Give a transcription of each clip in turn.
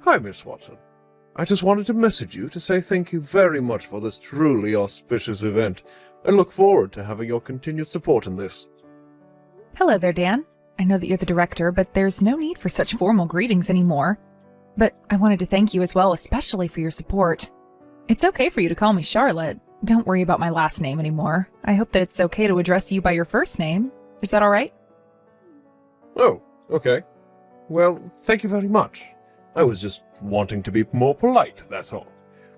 Hi, Miss Watson. I just wanted to message you to say thank you very much for this truly auspicious event, and look forward to having your continued support in this. Hello there, Dan. I know that you're the director, but there's no need for such formal greetings anymore. But I wanted to thank you as well, especially for your support. It's okay for you to call me Charlotte. Don't worry about my last name anymore. I hope that it's okay to address you by your first name. Is that all right? Oh, okay. Well, thank you very much. I was just wanting to be more polite, that's all.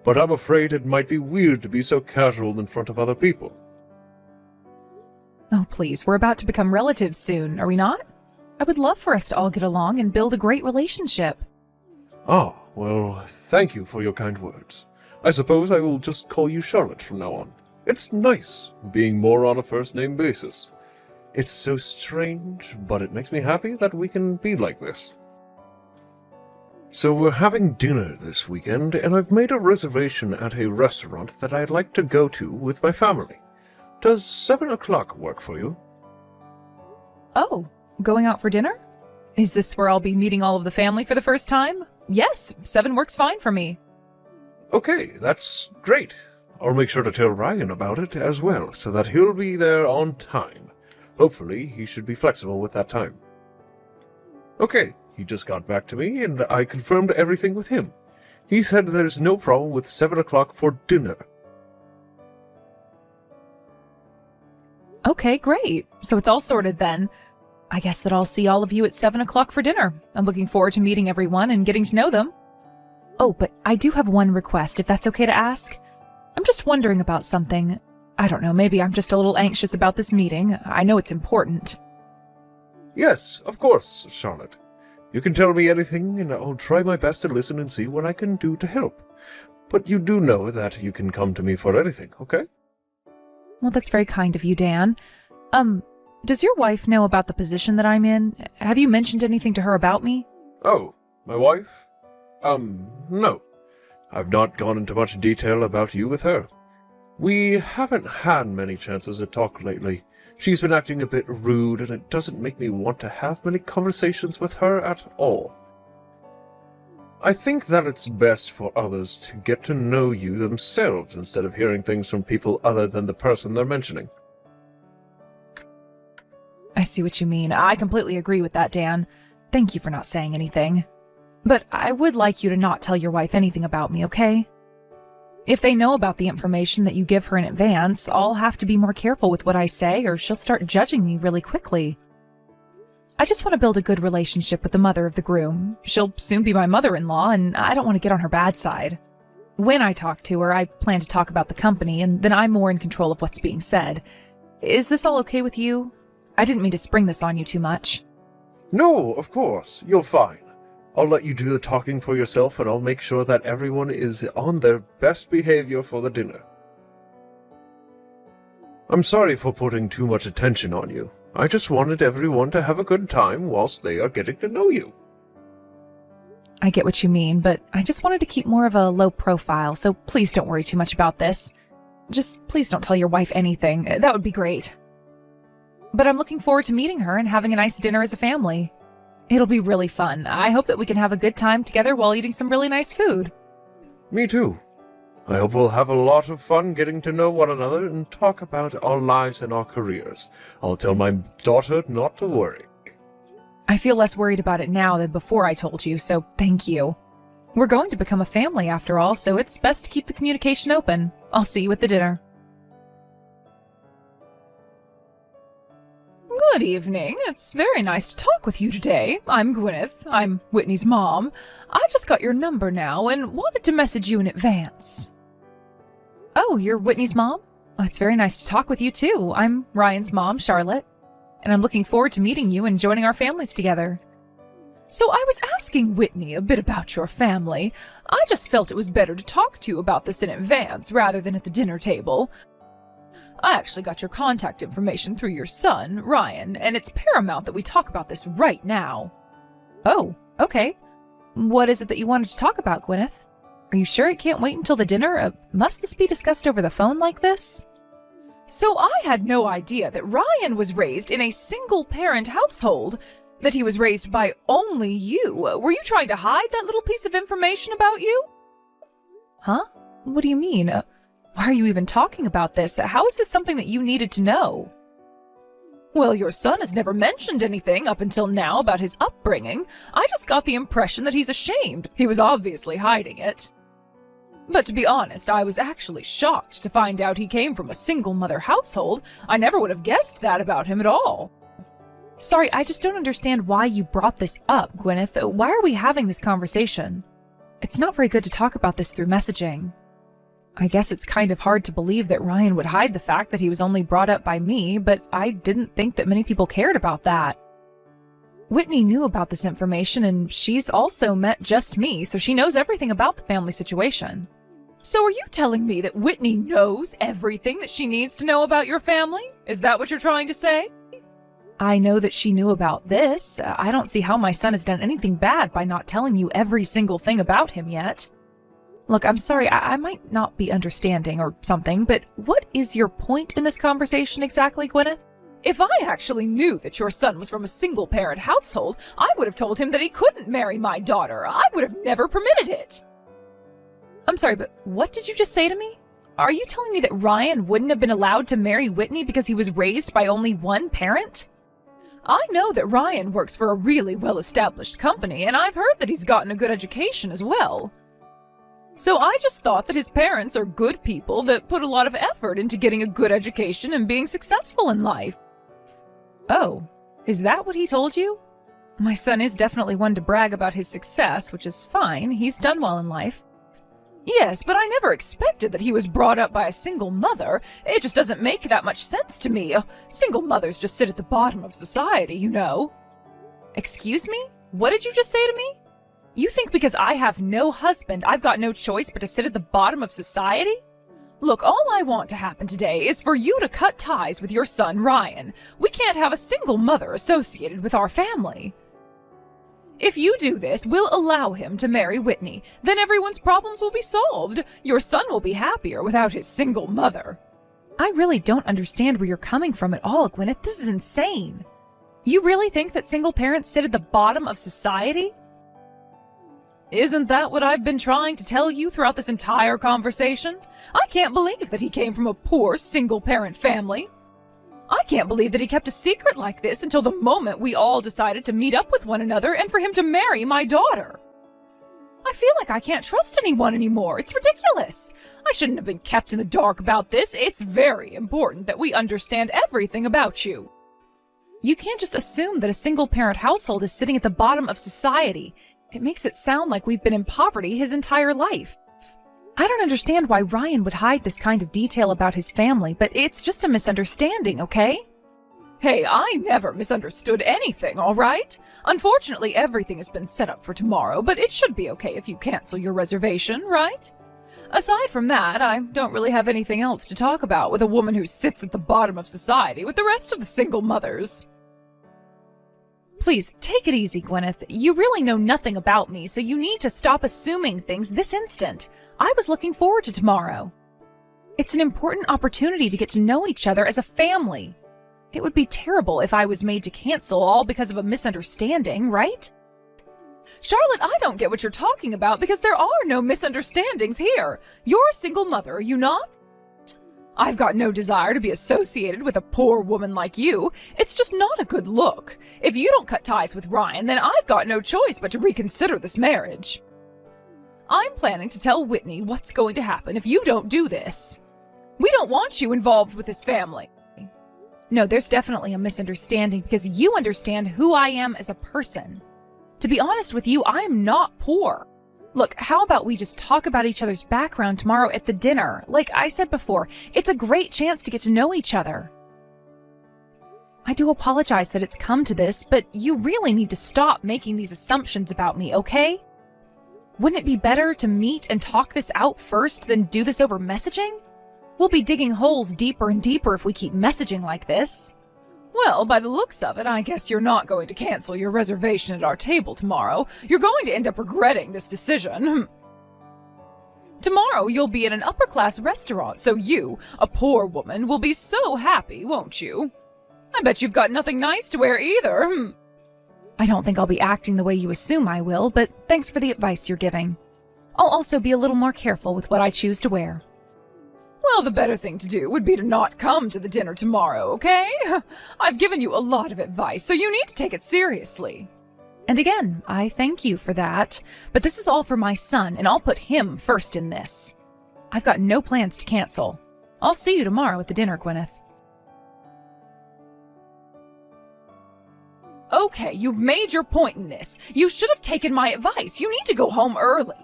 But I'm afraid it might be weird to be so casual in front of other people. Oh, please, we're about to become relatives soon, are we not? I would love for us to all get along and build a great relationship. Ah, well, thank you for your kind words. I suppose I will just call you Charlotte from now on. It's nice, being more on a first-name basis. It's so strange, but it makes me happy that we can be like this. So we're having dinner this weekend, and I've made a reservation at a restaurant that I'd like to go to with my family. Does 7 o'clock work for you? Oh, going out for dinner? Is this where I'll be meeting all of the family for the first time? Yes, 7 works fine for me. Okay, that's great. I'll make sure to tell Ryan about it as well, so that he'll be there on time. Hopefully, he should be flexible with that time. Okay, he just got back to me, and I confirmed everything with him. He said there's no problem with 7 o'clock for dinner. Okay, great. So it's all sorted then. I guess that I'll see all of you at 7 o'clock for dinner. I'm looking forward to meeting everyone and getting to know them. Oh, but I do have one request, if that's okay to ask. I'm just wondering about something. I don't know, maybe I'm just a little anxious about this meeting. I know it's important. Yes, of course, Charlotte. You can tell me anything, and I'll try my best to listen and see what I can do to help. But you do know that you can come to me for anything, okay? Well, that's very kind of you, Dan. Does your wife know about the position that I'm in? Have you mentioned anything to her about me? Oh, my wife? No. I've not gone into much detail about you with her. We haven't had many chances to talk lately. She's been acting a bit rude, and it doesn't make me want to have many conversations with her at all. I think that it's best for others to get to know you themselves instead of hearing things from people other than the person they're mentioning. I see what you mean. I completely agree with that, Dan. Thank you for not saying anything. But I would like you to not tell your wife anything about me, okay? If they know about the information that you give her in advance, I'll have to be more careful with what I say, or she'll start judging me really quickly. I just want to build a good relationship with the mother of the groom. She'll soon be my mother-in-law, and I don't want to get on her bad side. When I talk to her, I plan to talk about the company, and then I'm more in control of what's being said. Is this all okay with you? I didn't mean to spring this on you too much. No, of course. You're fine. I'll let you do the talking for yourself, and I'll make sure that everyone is on their best behavior for the dinner. I'm sorry for putting too much attention on you. I just wanted everyone to have a good time whilst they are getting to know you. I get what you mean, but I just wanted to keep more of a low profile, so please don't worry too much about this. Just please don't tell your wife anything. That would be great. But I'm looking forward to meeting her and having a nice dinner as a family. It'll be really fun. I hope that we can have a good time together while eating some really nice food. Me too. I hope we'll have a lot of fun getting to know one another and talk about our lives and our careers. I'll tell my daughter not to worry. I feel less worried about it now than before I told you, so thank you. We're going to become a family after all, so it's best to keep the communication open. I'll see you at the dinner. Good evening. It's very nice to talk with you today. I'm Gwyneth. I'm Whitney's mom. I just got your number now and wanted to message you in advance. Oh, you're Whitney's mom? Oh, it's very nice to talk with you too. I'm Ryan's mom, Charlotte, and I'm looking forward to meeting you and joining our families together. So I was asking Whitney a bit about your family. I just felt it was better to talk to you about this in advance rather than at the dinner table. I actually got your contact information through your son, Ryan, and it's paramount that we talk about this right now. Oh, okay. What is it that you wanted to talk about, Gwyneth? Are you sure it can't wait until the dinner? Must this be discussed over the phone like this? So I had no idea that Ryan was raised in a single-parent household. That he was raised by only you. Were you trying to hide that little piece of information about you? Huh? What do you mean? Why are you even talking about this? How is this something that you needed to know? Well, your son has never mentioned anything up until now about his upbringing. I just got the impression that he's ashamed. He was obviously hiding it. But to be honest, I was actually shocked to find out he came from a single-mother household. I never would have guessed that about him at all. Sorry, I just don't understand why you brought this up, Gwyneth. Why are we having this conversation? It's not very good to talk about this through messaging. I guess it's kind of hard to believe that Ryan would hide the fact that he was only brought up by me, but I didn't think that many people cared about that. Whitney knew about this information, and she's also met just me, so she knows everything about the family situation. So are you telling me that Whitney knows everything that she needs to know about your family? Is that what you're trying to say? I know that she knew about this. I don't see how my son has done anything bad by not telling you every single thing about him yet. Look, I'm sorry, I might not be understanding or something, but what is your point in this conversation exactly, Gwyneth? If I actually knew that your son was from a single-parent household, I would have told him that he couldn't marry my daughter. I would have never permitted it. I'm sorry, but what did you just say to me? Are you telling me that Ryan wouldn't have been allowed to marry Whitney because he was raised by only one parent? I know that Ryan works for a really well-established company, and I've heard that he's gotten a good education as well. So I just thought that his parents are good people that put a lot of effort into getting a good education and being successful in life. Oh, is that what he told you? My son is definitely one to brag about his success, which is fine. He's done well in life. Yes, but I never expected that he was brought up by a single mother. It just doesn't make that much sense to me. Single mothers just sit at the bottom of society, you know. Excuse me? What did you just say to me? You think because I have no husband, I've got no choice but to sit at the bottom of society? Look, all I want to happen today is for you to cut ties with your son, Ryan. We can't have a single mother associated with our family. If you do this, we'll allow him to marry Whitney. Then everyone's problems will be solved. Your son will be happier without his single mother. I really don't understand where you're coming from at all, Gwyneth. This is insane. You really think that single parents sit at the bottom of society? Isn't that what I've been trying to tell you throughout this entire conversation? I can't believe that he came from a poor single-parent family. I can't believe that he kept a secret like this until the moment we all decided to meet up with one another and for him to marry my daughter. I feel like I can't trust anyone anymore. It's ridiculous. I shouldn't have been kept in the dark about this. It's very important that we understand everything about you. You can't just assume that a single-parent household is sitting at the bottom of society. It makes it sound like we've been in poverty his entire life. I don't understand why Ryan would hide this kind of detail about his family, but it's just a misunderstanding, okay? Hey, I never misunderstood anything, all right? Unfortunately, everything has been set up for tomorrow, but it should be okay if you cancel your reservation, right? Aside from that, I don't really have anything else to talk about with a woman who sits at the bottom of society with the rest of the single mothers. Please, take it easy, Gwyneth. You really know nothing about me, so you need to stop assuming things this instant. I was looking forward to tomorrow. It's an important opportunity to get to know each other as a family. It would be terrible if I was made to cancel all because of a misunderstanding, right? Charlotte, I don't get what you're talking about because there are no misunderstandings here. You're a single mother, are you not? I've got no desire to be associated with a poor woman like you. It's just not a good look. If you don't cut ties with Ryan, then I've got no choice but to reconsider this marriage. I'm planning to tell Whitney what's going to happen if you don't do this. We don't want you involved with this family. No, there's definitely a misunderstanding because you understand who I am as a person. To be honest with you, I'm not poor. Look, how about we just talk about each other's background tomorrow at the dinner? Like I said before, it's a great chance to get to know each other. I do apologize that it's come to this, but you really need to stop making these assumptions about me, okay? Wouldn't it be better to meet and talk this out first than do this over messaging? We'll be digging holes deeper and deeper if we keep messaging like this. Well, by the looks of it, I guess you're not going to cancel your reservation at our table tomorrow. You're going to end up regretting this decision. Tomorrow you'll be in an upper-class restaurant, so you, a poor woman, will be so happy, won't you? I bet you've got nothing nice to wear either. I don't think I'll be acting the way you assume I will, but thanks for the advice you're giving. I'll also be a little more careful with what I choose to wear. Well, the better thing to do would be to not come to the dinner tomorrow, okay? I've given you a lot of advice, so you need to take it seriously. And again, I thank you for that, but this is all for my son, and I'll put him first in this. I've got no plans to cancel. I'll see you tomorrow at the dinner, Gwyneth. Okay, you've made your point in this. You should have taken my advice. You need to go home early.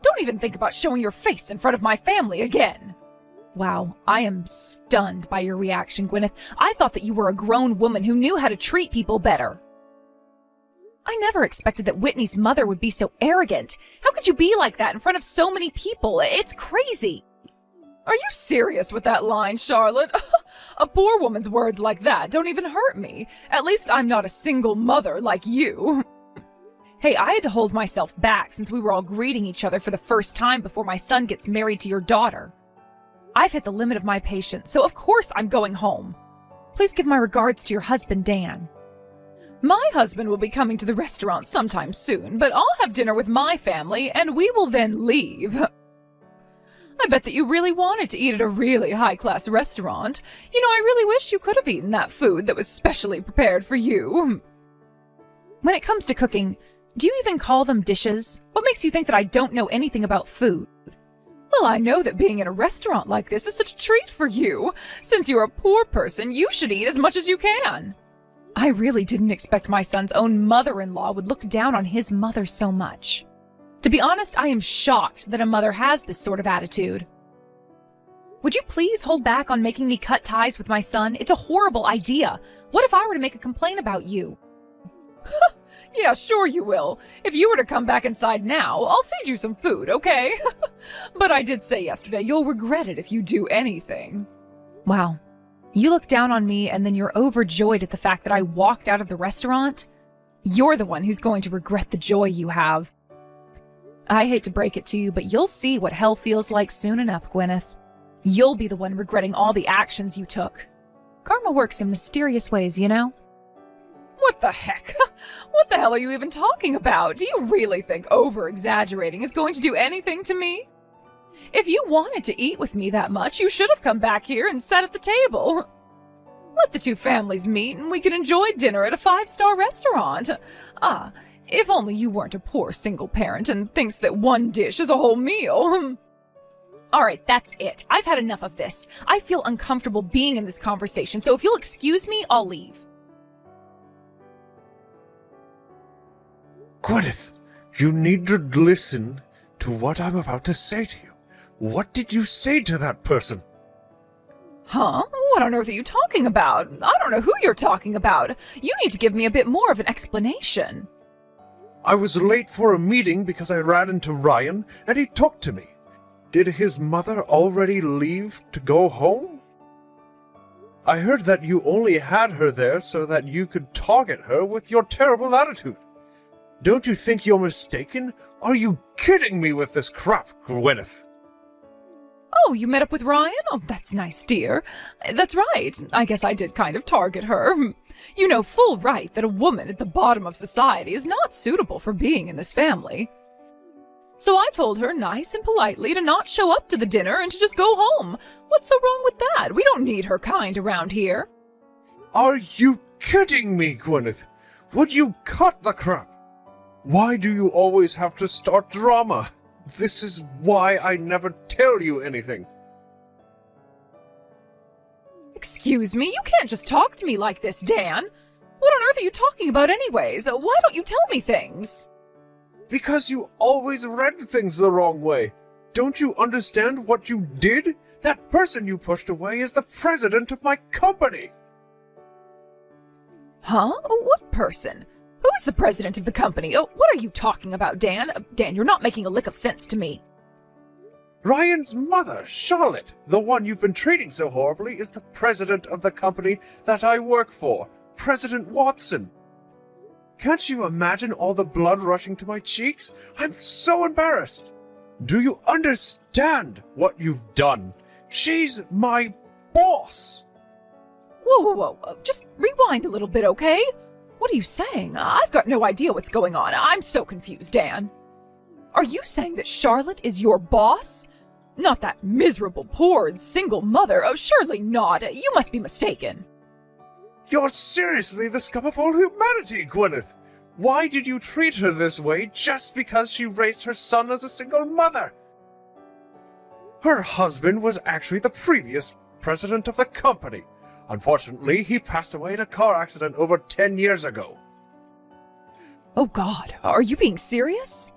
Don't even think about showing your face in front of my family again. Wow, I am stunned by your reaction, Gwyneth. I thought that you were a grown woman who knew how to treat people better. I never expected that Whitney's mother would be so arrogant. How could you be like that in front of so many people? It's crazy. Are you serious with that line, Charlotte? A poor woman's words like that don't even hurt me. At least I'm not a single mother like you. Hey, I had to hold myself back since we were all greeting each other for the first time before my son gets married to your daughter. I've hit the limit of my patience, so of course I'm going home. Please give my regards to your husband, Dan. My husband will be coming to the restaurant sometime soon, but I'll have dinner with my family and we will then leave. I bet that you really wanted to eat at a really high-class restaurant. You know, I really wish you could have eaten that food that was specially prepared for you. When it comes to cooking, do you even call them dishes? What makes you think that I don't know anything about food? Well, I know that being in a restaurant like this is such a treat for you. Since you're a poor person, you should eat as much as you can. I really didn't expect my son's own mother-in-law would look down on his mother so much. To be honest, I am shocked that a mother has this sort of attitude. Would you please hold back on making me cut ties with my son? It's a horrible idea. What if I were to make a complaint about you? Yeah, sure you will. If you were to come back inside now, I'll feed you some food, okay? But I did say yesterday you'll regret it if you do anything. Wow. You look down on me and then you're overjoyed at the fact that I walked out of the restaurant? You're the one who's going to regret the joy you have. I hate to break it to you, but you'll see what hell feels like soon enough, Gwyneth. You'll be the one regretting all the actions you took. Karma works in mysterious ways, you know? What the heck? What the hell are you even talking about? Do you really think over-exaggerating is going to do anything to me? If you wanted to eat with me that much, you should have come back here and sat at the table. Let the two families meet and we can enjoy dinner at a 5-star restaurant. Ah, if only you weren't a poor single parent and thinks that one dish is a whole meal. All right, that's it. I've had enough of this. I feel uncomfortable being in this conversation, so if you'll excuse me, I'll leave. Gwyneth, you need to listen to what I'm about to say to you. What did you say to that person? Huh? What on earth are you talking about? I don't know who you're talking about. You need to give me a bit more of an explanation. I was late for a meeting because I ran into Ryan and he talked to me. Did his mother already leave to go home? I heard that you only had her there so that you could target her with your terrible attitude. Don't you think you're mistaken? Are you kidding me with this crap, Gwyneth? Oh, you met up with Ryan? Oh, that's nice, dear. That's right. I guess I did kind of target her. You know full right that a woman at the bottom of society is not suitable for being in this family. So I told her nice and politely to not show up to the dinner and to just go home. What's so wrong with that? We don't need her kind around here. Are you kidding me, Gwyneth? Would you cut the crap? Why do you always have to start drama? This is why I never tell you anything. Excuse me, you can't just talk to me like this, Dan. What on earth are you talking about anyways? Why don't you tell me things? Because you always read things the wrong way. Don't you understand what you did? That person you pushed away is the president of my company. Huh? What person? Who is the president of the company? Oh, what are you talking about, Dan? Dan, you're not making a lick of sense to me. Ryan's mother, Charlotte, the one you've been treating so horribly, is the president of the company that I work for, President Watson. Can't you imagine all the blood rushing to my cheeks? I'm so embarrassed. Do you understand what you've done? She's my boss. Whoa. Just rewind a little bit, okay? What are you saying? I've got no idea what's going on. I'm so confused, Dan. Are you saying that Charlotte is your boss? Not that miserable, poor, and single mother. Oh, surely not. You must be mistaken. You're seriously the scum of all humanity, Gwyneth! Why did you treat her this way just because she raised her son as a single mother? Her husband was actually the previous president of the company. Unfortunately, he passed away in a car accident over 10 years ago. Oh God, are you being serious?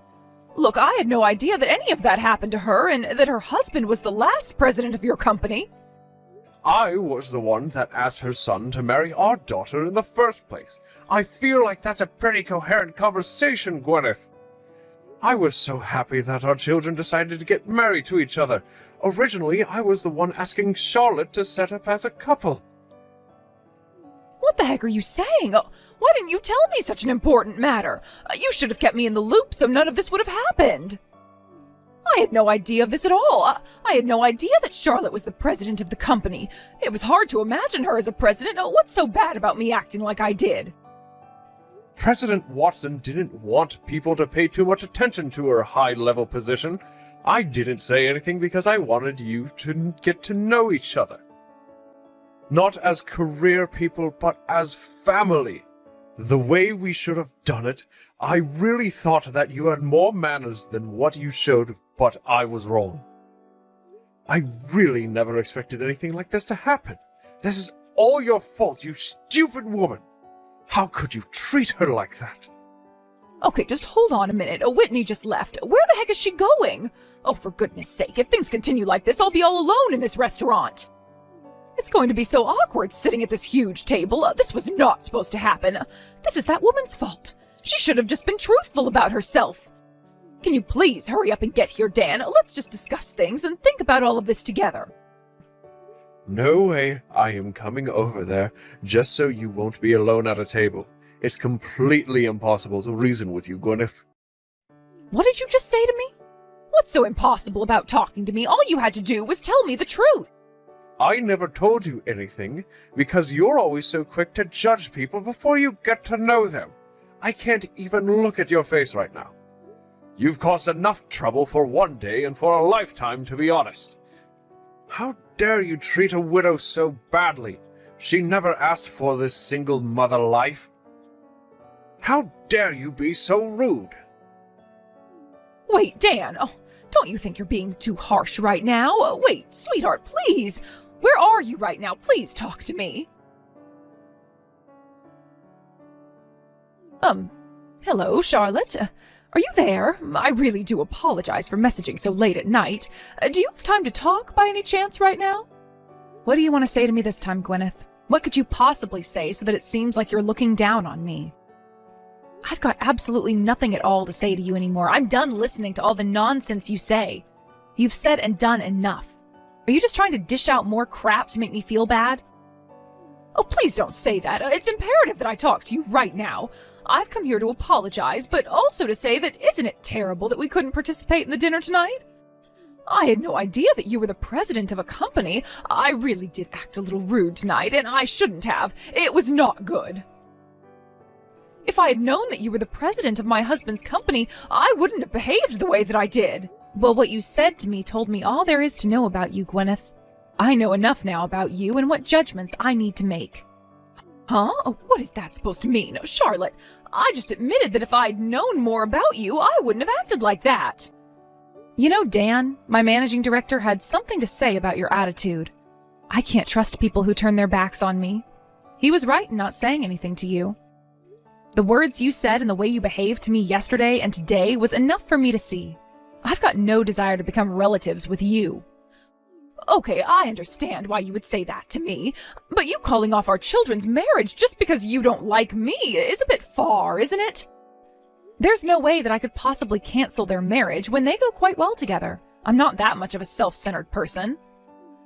Look, I had no idea that any of that happened to her and that her husband was the last president of your company. I was the one that asked her son to marry our daughter in the first place. I feel like that's a pretty coherent conversation, Gwyneth. I was so happy that our children decided to get married to each other. Originally, I was the one asking Charlotte to set up as a couple. What the heck are you saying? Why didn't you tell me such an important matter? You should have kept me in the loop so none of this would have happened. I had no idea of this at all. I had no idea that Charlotte was the president of the company. It was hard to imagine her as a president. What's so bad about me acting like I did? President Watson didn't want people to pay too much attention to her high-level position. I didn't say anything because I wanted you to get to know each other. Not as career people, but as family. The way we should have done it, I really thought that you had more manners than what you showed, but I was wrong. I really never expected anything like this to happen. This is all your fault, you stupid woman. How could you treat her like that? Okay, just hold on a minute. Whitney just left. Where the heck is she going? Oh, for goodness sake, if things continue like this, I'll be all alone in this restaurant. It's going to be so awkward sitting at this huge table. This was not supposed to happen. This is that woman's fault. She should have just been truthful about herself. Can you please hurry up and get here, Dan? Let's just discuss things and think about all of this together. No way. I am coming over there just so you won't be alone at a table. It's completely impossible to reason with you, Gwyneth. What did you just say to me? What's so impossible about talking to me? All you had to do was tell me the truth. I never told you anything because you're always so quick to judge people before you get to know them. I can't even look at your face right now. You've caused enough trouble for one day and for a lifetime, to be honest. How dare you treat a widow so badly? She never asked for this single mother life. How dare you be so rude? Wait, Dan, don't you think you're being too harsh right now? Wait, sweetheart, please. Where are you right now? Please talk to me. Hello, Charlotte. Are you there? I really do apologize for messaging so late at night. Do you have time to talk by any chance right now? What do you want to say to me this time, Gwyneth? What could you possibly say so that it seems like you're looking down on me? I've got absolutely nothing at all to say to you anymore. I'm done listening to all the nonsense you say. You've said and done enough. Are you just trying to dish out more crap to make me feel bad? Oh, please don't say that. It's imperative that I talk to you right now. I've come here to apologize, but also to say that isn't it terrible that we couldn't participate in the dinner tonight? I had no idea that you were the president of a company. I really did act a little rude tonight, and I shouldn't have. It was not good. If I had known that you were the president of my husband's company, I wouldn't have behaved the way that I did. Well, what you said to me told me all there is to know about you, Gwyneth. I know enough now about you and what judgments I need to make. Huh? What is that supposed to mean? Charlotte, I just admitted that if I'd known more about you, I wouldn't have acted like that. You know, Dan, my managing director had something to say about your attitude. I can't trust people who turn their backs on me. He was right in not saying anything to you. The words you said and the way you behaved to me yesterday and today was enough for me to see. I've got no desire to become relatives with you. Okay, I understand why you would say that to me, but you calling off our children's marriage just because you don't like me is a bit far, isn't it? There's no way that I could possibly cancel their marriage when they go quite well together. I'm not that much of a self-centered person.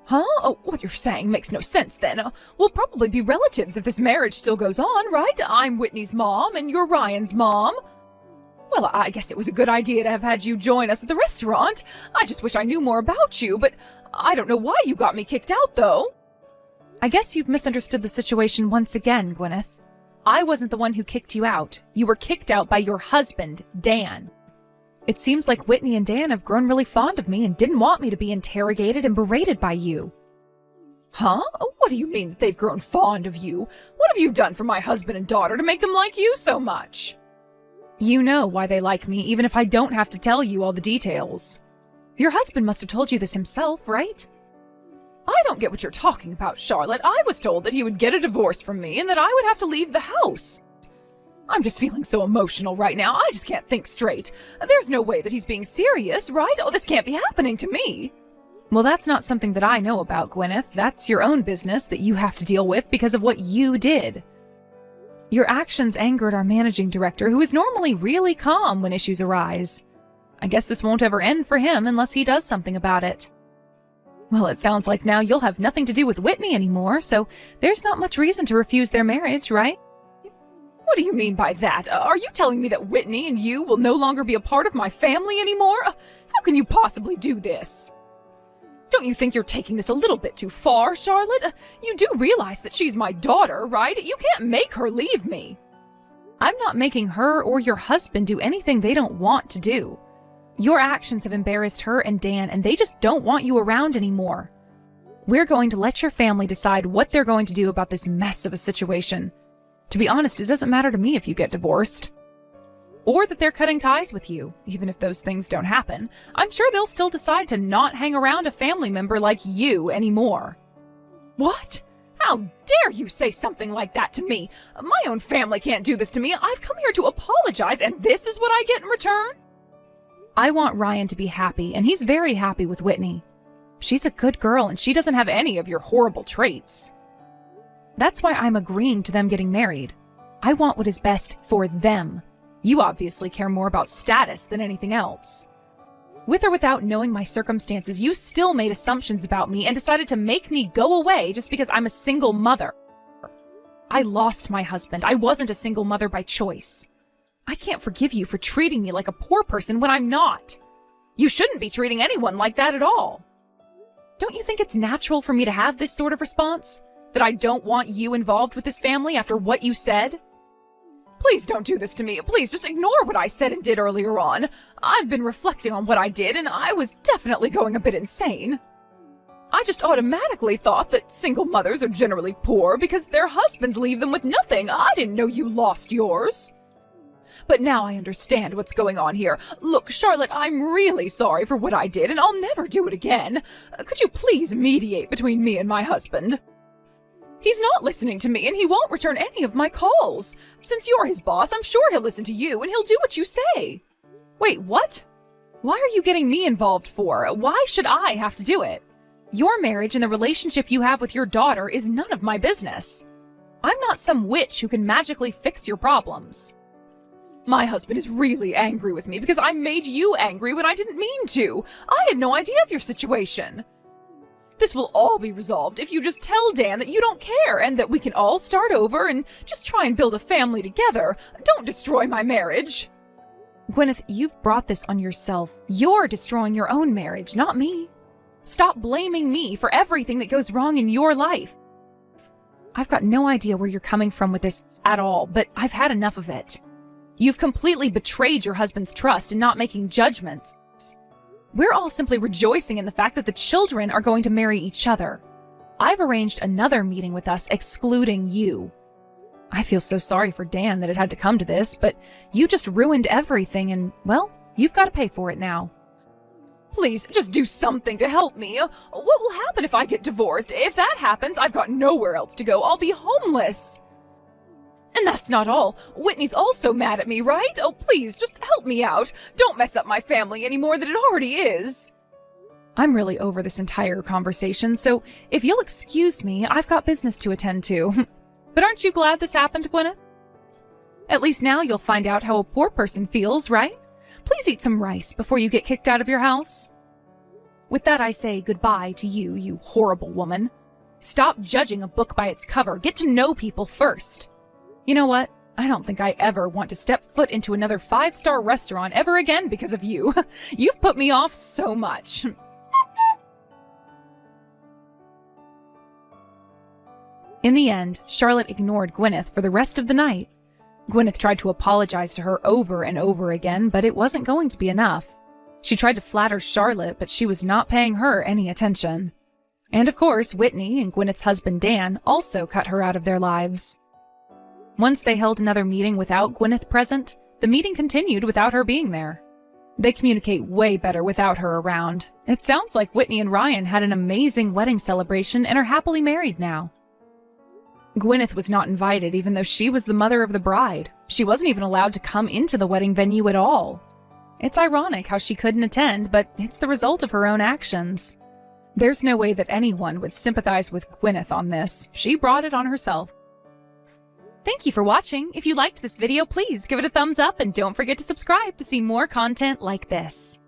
Huh? Oh, what you're saying makes no sense then. We'll probably be relatives if this marriage still goes on, right? I'm Whitney's mom and you're Ryan's mom. Well, I guess it was a good idea to have had you join us at the restaurant. I just wish I knew more about you, but I don't know why you got me kicked out, though. I guess you've misunderstood the situation once again, Gwyneth. I wasn't the one who kicked you out. You were kicked out by your husband, Dan. It seems like Whitney and Dan have grown really fond of me and didn't want me to be interrogated and berated by you. Huh? What do you mean that they've grown fond of you? What have you done for my husband and daughter to make them like you so much? You know why they like me, even if I don't have to tell you all the details. Your husband must have told you this himself, right? I don't get what you're talking about, Charlotte. I was told that he would get a divorce from me and that I would have to leave the house. I'm just feeling so emotional right now. I just can't think straight. There's no way that he's being serious, right? Oh, this can't be happening to me. Well, that's not something that I know about, Gwyneth. That's your own business that you have to deal with because of what you did. Your actions angered our managing director, who is normally really calm when issues arise. I guess this won't ever end for him unless he does something about it. Well, it sounds like now you'll have nothing to do with Whitney anymore, so there's not much reason to refuse their marriage, right? What do you mean by that? Are you telling me that Whitney and you will no longer be a part of my family anymore? How can you possibly do this? Don't you think you're taking this a little bit too far, Charlotte? You do realize that she's my daughter, right? You can't make her leave me. I'm not making her or your husband do anything they don't want to do. Your actions have embarrassed her and Dan, and they just don't want you around anymore. We're going to let your family decide what they're going to do about this mess of a situation. To be honest, it doesn't matter to me if you get divorced. Or that they're cutting ties with you. Even if those things don't happen, I'm sure they'll still decide to not hang around a family member like you anymore. What? How dare you say something like that to me? My own family can't do this to me. I've come here to apologize, and this is what I get in return? I want Ryan to be happy, and he's very happy with Whitney. She's a good girl, and she doesn't have any of your horrible traits. That's why I'm agreeing to them getting married. I want what is best for them. You obviously care more about status than anything else. With or without knowing my circumstances, you still made assumptions about me and decided to make me go away just because I'm a single mother. I lost my husband. I wasn't a single mother by choice. I can't forgive you for treating me like a poor person when I'm not. You shouldn't be treating anyone like that at all. Don't you think it's natural for me to have this sort of response? That I don't want you involved with this family after what you said? Please don't do this to me. Please just ignore what I said and did earlier on. I've been reflecting on what I did, and I was definitely going a bit insane. I just automatically thought that single mothers are generally poor because their husbands leave them with nothing. I didn't know you lost yours. But now I understand what's going on here. Look, Charlotte, I'm really sorry for what I did, and I'll never do it again. Could you please mediate between me and my husband? He's not listening to me, and he won't return any of my calls. Since you're his boss, I'm sure he'll listen to you, and he'll do what you say. Wait, what? Why are you getting me involved for? Why should I have to do it? Your marriage and the relationship you have with your daughter is none of my business. I'm not some witch who can magically fix your problems. My husband is really angry with me because I made you angry when I didn't mean to. I had no idea of your situation. This will all be resolved if you just tell Dan that you don't care and that we can all start over and just try and build a family together. Don't destroy my marriage. Gwyneth, you've brought this on yourself. You're destroying your own marriage, not me. Stop blaming me for everything that goes wrong in your life. I've got no idea where you're coming from with this at all, but I've had enough of it. You've completely betrayed your husband's trust in not making judgments. We're all simply rejoicing in the fact that the children are going to marry each other. I've arranged another meeting with us excluding you. I feel so sorry for Dan that it had to come to this, but you just ruined everything and, well, you've got to pay for it now. Please, just do something to help me. What will happen if I get divorced? If that happens, I've got nowhere else to go. I'll be homeless. And that's not all. Whitney's also mad at me, right? Oh, please, just help me out. Don't mess up my family any more than it already is. I'm really over this entire conversation, so if you'll excuse me, I've got business to attend to. But aren't you glad this happened, Gwyneth? At least now you'll find out how a poor person feels, right? Please eat some rice before you get kicked out of your house. With that, I say goodbye to you, you horrible woman. Stop judging a book by its cover. Get to know people first. You know what? I don't think I ever want to step foot into another 5-star restaurant ever again because of you. You've put me off so much. In the end, Charlotte ignored Gwyneth for the rest of the night. Gwyneth tried to apologize to her over and over again, but it wasn't going to be enough. She tried to flatter Charlotte, but she was not paying her any attention. And of course, Whitney and Gwyneth's husband Dan also cut her out of their lives. Once they held another meeting without Gwyneth present, the meeting continued without her being there. They communicate way better without her around. It sounds like Whitney and Ryan had an amazing wedding celebration and are happily married now. Gwyneth was not invited even though she was the mother of the bride. She wasn't even allowed to come into the wedding venue at all. It's ironic how she couldn't attend, but it's the result of her own actions. There's no way that anyone would sympathize with Gwyneth on this. She brought it on herself. Thank you for watching. If you liked this video, please give it a thumbs up and don't forget to subscribe to see more content like this.